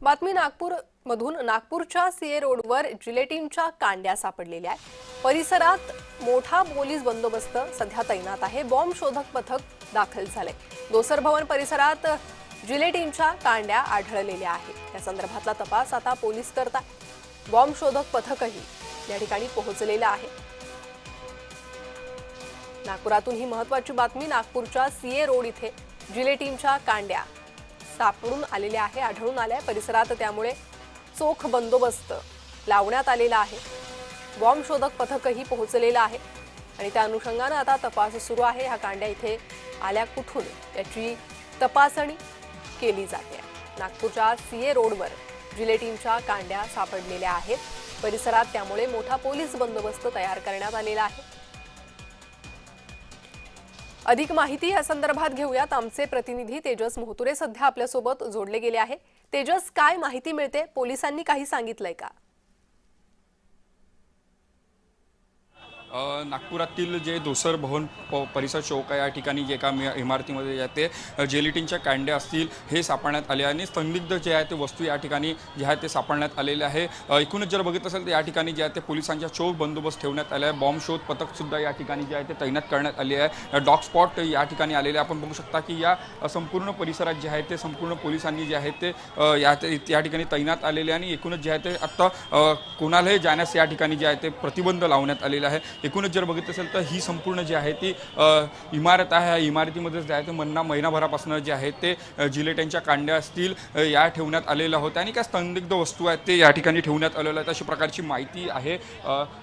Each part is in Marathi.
बातमी नागपूर मधून नागपूरच्या सीए रोडवर जिलेटिनच्या कांड्या सापडलेल्या आहेत। परिसरात मोठा पोलीस बंदोबस्त सध्या तैनात आहे। बॉम्ब शोधक पथक दाखल झाले। दोसर भवन परिसरात जिलेटिनच्या कांड्या आढळलेल्या आहेत। या संदर्भातला तपास आता पोलीस करतात। बॉम्ब शोधक पथकही या ठिकाणी पोहोचलेलं आहे। नागपुरातून ही महत्त्वाची बातमी। नागपूरच्या सीए रोड इथे जिलेटिनच्या कांड्या सापडून आलेल्या आहे, आढळून आल्या। परिसरात त्यामुळे चोख बंदोबस्त लावण्यात आलेला आहे। बॉम्ब शोधक पथकही पोहोचलेलं आहे आणि त्या अनुषंगाने आता तपास सुरू आहे। ह्या कांड्या इथे आल्या कुठून याची तपासणी केली जाते। नागपूरच्या सीए रोडवर जिलेटिनच्या कांड्या सापडलेल्या आहेत। परिसरात त्यामुळे मोठा पोलीस बंदोबस्त तयार करण्यात आलेला आहे। अधिक माहिती या संदर्भात घेऊयात। आमचे प्रतिनिधी तेजस मोहतुरे सध्या आपल्या सोबत जोडले गेले आहे। तेजस, काय माहिती मिळते? पोलिसांनी काही सांगितलंय का? नागपुरातील जे दोसर भवन परिसर चौक आहे, या ठिकाणी जे एका इमारतीमध्ये जे ते जिलेटिनच्या कांड्या असतील हे सापडण्यात आले आणि संदिग्ध जे आहे ते वस्तू या ठिकाणी जे आहे ते सापडण्यात आलेले आहे। एकूणच जर बघितलं असेल तर या ठिकाणी जे आहे ते पोलिसांच्या चोख बंदोबस्त ठेवण्यात आला आहे। बॉम्ब शोध पथक सुद्धा या ठिकाणी जे आहे ते तैनात करण्यात आले आहे। डॉग स्पॉट या ठिकाणी आलेले आपण बघू शकता की या संपूर्ण परिसरात जे आहे ते संपूर्ण पोलिसांनी जे आहे ते या ठिकाणी तैनात आलेले आणि एकूणच जे आहे ते आता कोणालाही जाण्यास या ठिकाणी जे आहे ते प्रतिबंध लावण्यात आलेला आहे। एकूणच जर बघितलं असेल तर ही संपूर्ण जी आहे ती इमारत आहे। या इमारतीमध्ये जे आहे ते महिनाभरापासून जे आहे ते जिलेटिनच्या कांड्या असतील या ठेवण्यात आलेल्या होत्या आणि काय संदिग्ध वस्तू आहेत ते या ठिकाणी ठेवण्यात आलेल्या आहेत अशा प्रकारची माहिती आहे।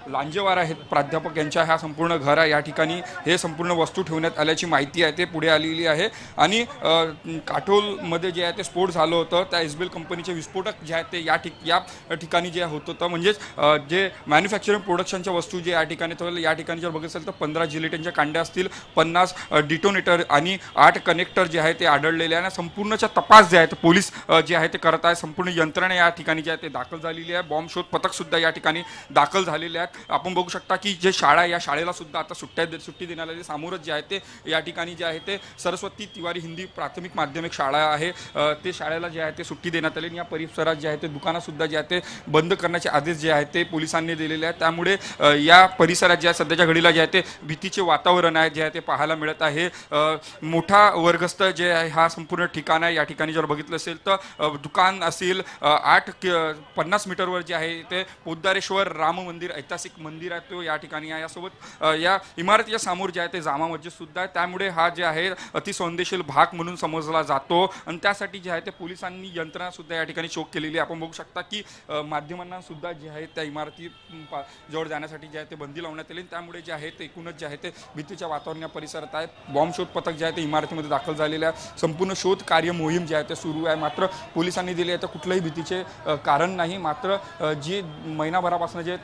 लांजेवार आहेत प्राध्यापक यांच्या ह्या संपूर्ण घर आहे, या ठिकाणी हे संपूर्ण वस्तू ठेवण्यात आल्याची माहिती आहे ते पुढे आलेली आहे। आणि काटोलमध्ये जे आहे ते स्फोट झालं होतं, त्या एसबीएल कंपनीचे विस्फोटक जे आहेत ते या ठिकाणी जे होत होतं, म्हणजेच जे मॅन्युफॅक्चरिंग प्रोडक्शनच्या वस्तू जे या ठिकाणी या ठिकाणी जर बघितलं असेल तर 15 जिलेटिनच्या कांड्या असतील, 50 डिटोनेटर आणि 8 कनेक्टर जे आहे ते आढळलेले आहे। संपूर्णचा तपास जे आहे ते पोलीस जे आहे ते करत आहे। संपूर्ण यंत्रणा या ठिकाणी जे आहे ते दाखल झालेली आहे। बॉम्ब शोध पथक सुद्धा या ठिकाणी दाखल झालेले आहेत। आपण बघू शकता की जे शाळा या शाळेला सुद्धा आता सुट्टी देण्यात आली। सामोरच जे आहे ते या ठिकाणी जे आहे ते सरस्वती तिवारी हिंदी प्राथमिक माध्यमिक शाळा आहे, ते शाळेला जे आहे ते सुट्टी देण्यात आली। या परिसरात जे आहे ते दुकानं सुद्धा जे आहे ते बंद करण्याचे आदेश जे आहेत ते पोलिसांनी दिलेले आहेत। त्यामुळे या परिसरात जे सध्याच्या घडीला जे आहे ते भीतीचे वातावरण आहे जे आहे ते पाहायला मिळत आहे। मोठा वर्गस्त जे आहे हा संपूर्ण ठिकाण आहे। या ठिकाणी जर बघितलं असेल तर दुकान असेल, 50 मीटरवर जे आहे ते पोद्दारेश्वर राम मंदिर ऐतिहासिक मंदिर आहे तो या ठिकाणी आहे। यासोबत या इमारतीच्या समोर जे आहे ते जामा मस्जिद सुद्धा आहे। त्यामुळे हा जे आहे अतिसंवेदनशील भाग म्हणून समजला जातो आणि त्यासाठी जे आहे ते पोलिसांनी यंत्रणा सुद्धा या ठिकाणी चोख केलेली आहे। आपण बघू शकता की माध्यमांना सुद्धा जे आहे त्या इमारती जवळ जाण्यासाठी जे आहे ते बंदी लावण्यात आली। त्यामुळे जे आहे ते एकूणच जे आहे ते भीतीच्या वातावरण परिसरात आहे। बॉम्ब शोध पथक जे आहे ते इमारतीमध्ये दाखल झालेले आहे। संपूर्ण शोध कार्य मोहीम जे आहे ते सुरू आहे। मात्र पोलिसांनी दिले आहे तर कुठल्याही भीतीचे कारण नाही। मात्र जी महिनाभरापासून जे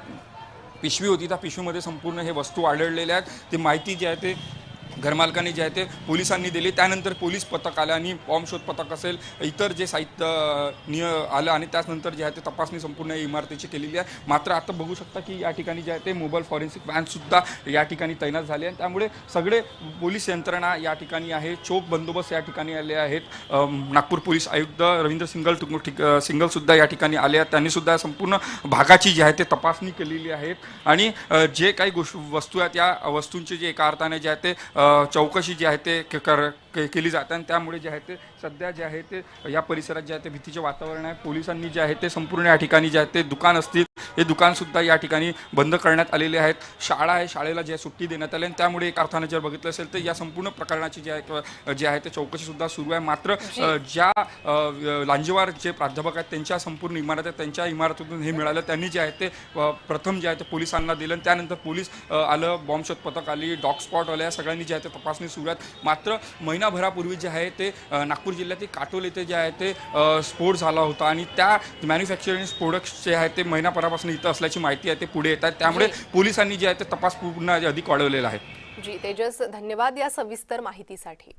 पिशवी होती त्या पिशवीमध्ये संपूर्ण हे वस्तू आढळलेल्या आहेत। ती माहिती जी आहे ते घरमालकांनी जे आहे ते पोलिसांनी दिली। त्यानंतर पोलीस पथक आलं आणि बॉम्ब शोध पथक असेल, इतर जे साहित्य आलं आणि त्यानंतर जे आहे ते तपासणी संपूर्ण इमारतीची केलेली आहे। मात्र आता बघू शकता की या ठिकाणी जे आहे ते मोबाईल फॉरेन्सिक व्हॅनसुद्धा या ठिकाणी तैनात झाले आहे। त्यामुळे सगळे पोलीस यंत्रणा या ठिकाणी आहे। चोख बंदोबस्त या ठिकाणी आले आहेत। नागपूर पोलीस आयुक्त रवींद्र सिंगलसुद्धा या ठिकाणी आले आहेत। त्यांनीसुद्धा संपूर्ण भागाची जी आहे ते तपासणी केलेली आहे आणि जे काही वस्तू आहेत या वस्तूंची जे एका अर्थाने जे आहे ते चौकशी जी आहे ते केली जाते आणि त्यामुळे जे आहे ते सध्या जे आहे ते या परिसरात जे आहे ते भीतीचे वातावरण आहे। पोलिसांनी जे आहे ते संपूर्ण या ठिकाणी जे आहे ते दुकान असतील हे दुकानसुद्धा या ठिकाणी बंद करण्यात आलेले आहेत। शाळा आहे, शाळेला जे सुट्टी देण्यात आली आणि त्यामुळे एक अर्थाने जर बघितलं असेल तर या संपूर्ण प्रकरणाची जे आहे ते चौकशीसुद्धा सुरू आहे। मात्र ज्या लांजेवार जे प्राध्यापक आहेत त्यांच्या संपूर्ण इमारत आहेत, त्यांच्या इमारतीतून हे मिळालं, त्यांनी जे आहे ते प्रथम जे आहे ते पोलिसांना दिलं आणि त्यानंतर पोलीस आलं, बॉम्ब शोध पथक आली, डॉग स्पॉट आल्या, सगळ्यांनी जे आहे ते तपासणी सुरू आहेत। मात्र महिनाभरापूर्वी जे आहे ते नागपूर जिल्ह्यातील काटोल येथे जे आहे ते स्फोट झाला होता आणि त्या मॅन्युफॅक्चरिंग प्रोडक्ट्स जे आहे ते महिनाभरापासून इथं असल्याची माहिती आहे ते पुढे येत आहेत। त्यामुळे पोलिसांनी जे आहे ते तपास पूर्ण अधिक वाढवलेला आहे। जी तेजस, धन्यवाद या सविस्तर माहितीसाठी।